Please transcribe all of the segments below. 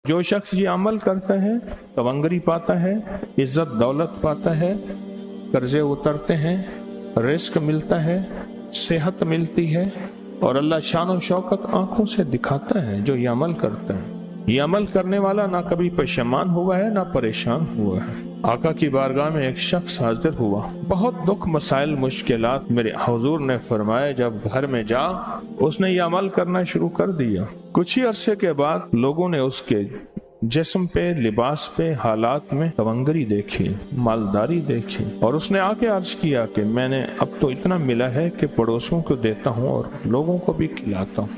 जो शख्स ये अमल करता है तवंगरी पाता है, इज्जत दौलत पाता है, कर्जे उतरते हैं, रिस्क मिलता है, सेहत मिलती है और अल्लाह शान और शौकत आंखों से दिखाता है जो ये अमल करता है। ये अमल करने वाला ना कभी परेशान हुआ है ना परेशान हुआ है। आका की बारगाह में एक शख्स हाजिर हुआ, बहुत दुख मसाइल मुश्किलात मेरे हुजूर ने फरमाया जब घर में जा उसने ये अमल करना शुरू कर दिया। कुछ ही अरसे के बाद लोगों ने उसके जिस्म पे, लिबास पे, हालात में तवंगरी देखी, मालदारी देखी और उसने आके अर्ज किया कि मैंने अब तो इतना मिला है कि पड़ोसियों को देता हूँ और लोगों को भी खिलाता हूँ,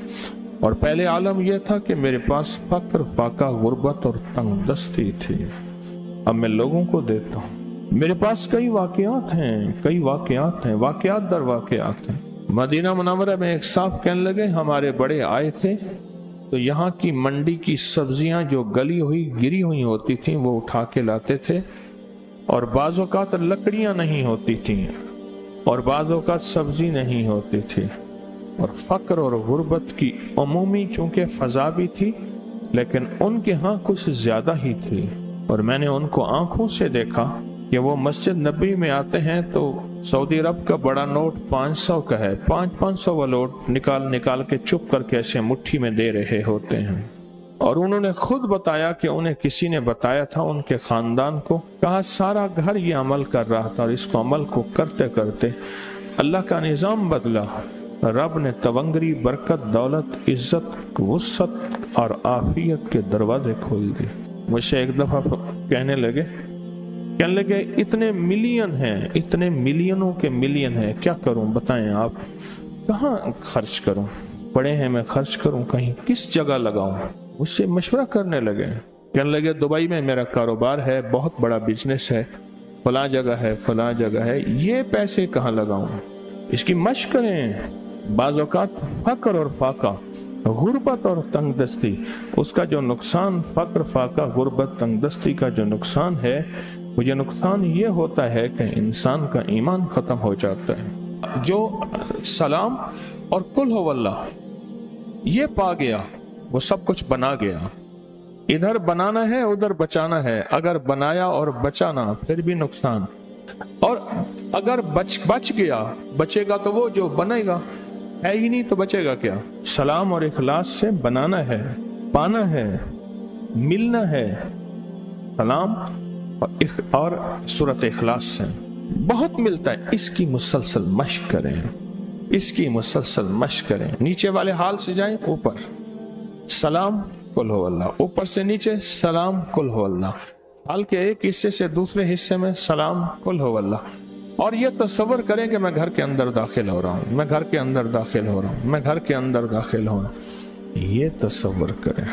और पहले आलम यह था कि मेरे पास फक्र, फाका, गुर्बत और तंगदस्ती थी, अब मैं लोगों को देता हूँ। मेरे पास कई वाकयात हैं, वाकयात दर वाकयात हैं। मदीना मुनव्वरा में एक साहब कहने लगे हमारे बड़े आए थे तो यहाँ की मंडी की सब्जियां जो गली हुई गिरी हुई होती थी वो उठा के लाते थे, और बाज़ औक़ात लकड़ियां नहीं होती थी और बाज़ औक़ात सब्जी नहीं होती थी, और फक्र और गुर्बत की अमूमी चूंकि फजा भी थी लेकिन उनके यहाँ कुछ ज्यादा ही थी। और मैंने उनको आंखों से देखा कि वो मस्जिद नबी में आते हैं तो सऊदी अरब का बड़ा नोट 500 का है, 500 वाला नोट निकाल के चुप करके ऐसे मुट्ठी में दे रहे होते हैं। और उन्होंने खुद बताया कि उन्हें किसी ने बताया था, उनके खानदान को कहा सारा घर ये अमल कर रहा था और इसको अमल को करते करते अल्लाह का निज़ाम बदला। रब ने तवंगरी, बरकत, दौलत, इज्जत, वुसअत और आफियत के दरवाजे खोल दिए। मुझसे एक दफा कहने लगे इतने मिलियन हैं, इतने मिलियनों के मिलियन हैं, क्या करूं बताएं आप, कहाँ खर्च करूं, पड़े हैं मैं खर्च करूं कहीं, किस जगह लगाऊं। मुझसे मशवरा करने लगे, कहने लगे दुबई में मेरा कारोबार है, बहुत बड़ा बिजनेस है, फला जगह है, ये पैसे कहाँ लगाऊं, इसकी मशक करें। बाज़ औक़ात फक्र और फाका, गुर्बत और तंगदस्ती, उसका जो नुकसान, फक्र, फाका, गुर्बत, तंगदस्ती का जो नुकसान है वो ये नुकसान ये होता है कि इंसान का ईमान खत्म हो जाता है। जो सलाम और कुल हो वल्लाह ये पा गया वो सब कुछ बना गया। इधर बनाना है उधर बचाना है, अगर बनाया और बचाना फिर भी नुकसान, और अगर बच गया, बचेगा तो वो जो बनेगा, है ही नहीं तो बचेगा क्या। सलाम और इखलास से बनाना है, पाना है, मिलना है। सलाम और सूरत इखलास से बहुत मिलता है, इसकी मुसलसल मश्क करें, नीचे वाले हाल से जाएं ऊपर, सलाम कुल हो अल्लाह, ऊपर से नीचे सलाम कुल हो अल्लाह, हाल के एक हिस्से से दूसरे हिस्से में सलाम कुल हो अल्लाह। और ये तसव्वुर करें कि मैं घर के अंदर दाखिल हो रहा हूँ, मैं घर के अंदर दाखिल हो रहा हूँ, मैं घर के अंदर दाखिल हो रहा हूँ, ये तसव्वुर करें,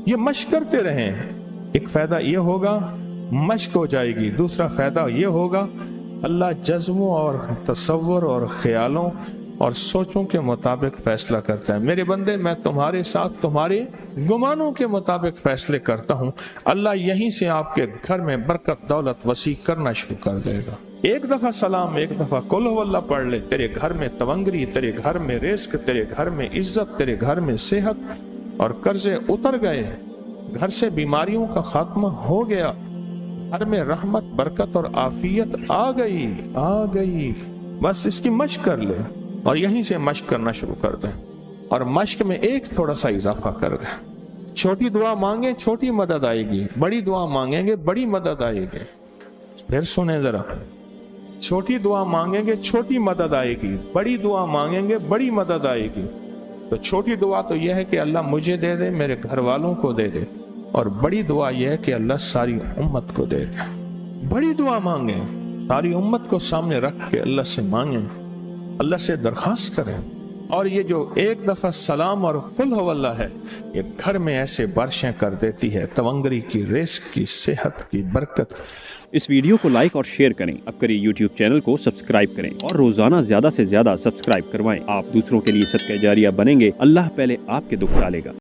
ये मश्क करते रहें। एक फायदा ये होगा, मश्क हो जाएगी, दूसरा फायदा ये होगा अल्लाह जज्मों और तसव्वुर और ख्यालों और सोचों के मुताबिक फैसला करता है। मेरे बंदे मैं तुम्हारे साथ तुम्हारे गुमानों के मुताबिक फैसले करता हूँ, अल्लाह यहीं से आपके घर में बरकत, दौलत वसी करना शुरू कर देगा। एक दफा सलाम, एक दफा कुल हुवल्लाह पढ़ ले, तेरे घर में तवंगरी, तेरे घर में रिस्क, तेरे घर में इज्जत, तेरे घर में सेहत और कर्जे उतर गए, घर से बीमारियों का खात्मा हो गया, घर में रहमत, बरकत और आफियत आ गई। बस इसकी मश्क कर ले और यहीं से मश्क करना शुरू कर दे, और मश्क में एक थोड़ा सा इजाफा कर दे। छोटी दुआ मांगे छोटी मदद आएगी, बड़ी दुआ मांगेंगे बड़ी मदद आएगी। फिर सुने जरा, छोटी दुआ मांगेंगे छोटी मदद आएगी, बड़ी दुआ मांगेंगे बड़ी मदद आएगी। तो छोटी दुआ तो यह है कि अल्लाह मुझे दे दे, मेरे घर वालों को दे दे, और बड़ी दुआ यह है कि अल्लाह सारी उम्मत को दे दे। बड़ी दुआ मांगे, सारी उम्मत को सामने रख के अल्लाह से मांगे, अल्लाह से दरखास्त करें। और ये जो एक दफा सलाम और कुल हुवल्लाह है, ये घर में ऐसे बारिशें कर देती है, तवंगरी की, रिस्क की, सेहत की, बरकत। इस वीडियो को लाइक और शेयर करें, अब करिए यूट्यूब चैनल को सब्सक्राइब करें और रोजाना ज्यादा से ज्यादा सब्सक्राइब करवाएं। आप दूसरों के लिए सदका जारिया बनेंगे, अल्लाह पहले आपके दुख टालेगा।